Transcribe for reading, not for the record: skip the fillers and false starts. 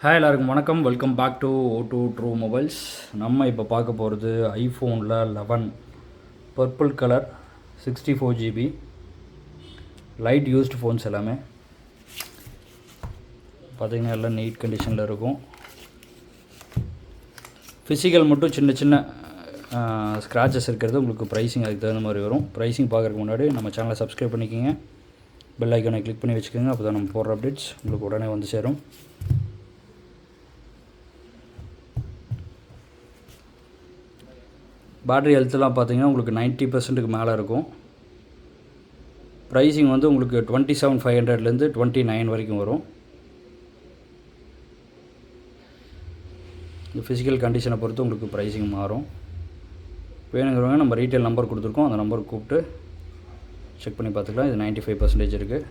Hi எல்லாருக்கும் வணக்கம். Welcome back to O2 true mobiles. நம்ம இப்போ பார்க்க போகிறது ஐஃபோனில் 11 purple colour 64GB light used phones எல்லாமே பார்த்திங்கன்னா எல்லாம் நீட் கண்டிஷனில் இருக்கும். ஃபிசிக்கல் மட்டும் சின்ன சின்ன ஸ்க்ராச்சஸ் இருக்கிறது உங்களுக்கு ப்ரைஸிங் அதுக்கு தகுந்த மாதிரி வரும். ப்ரைஸிங் பார்க்குறதுக்கு முன்னாடி நம்ம சேனலை சப்ஸ்கிரைப் பண்ணிக்கோங்க, பெல் ஐக்கானை கிளிக் பண்ணி வச்சுக்கோங்க. அப்போ தான் நம்ம போடுற அப்டேட்ஸ் உங்களுக்கு உடனே வந்து சேரும். பேட்ரி ஹெல்த்லாம் பார்த்தீங்கன்னா உங்களுக்கு 90% மேலே இருக்கும். ப்ரைஸிங் வந்து உங்களுக்கு 27,500லேருந்து 29 வரைக்கும் வரும். இந்த ஃபிசிக்கல் கண்டிஷனை பொறுத்து உங்களுக்கு ப்ரைஸிங் மாறும். வேணுங்கிறவங்க நம்ம ரீட்டைல் நம்பர் கொடுத்துருக்கோம், அந்த நம்பருக்கு கூப்பிட்டு செக் பண்ணி பார்த்துக்கலாம். இது 95% இருக்குது.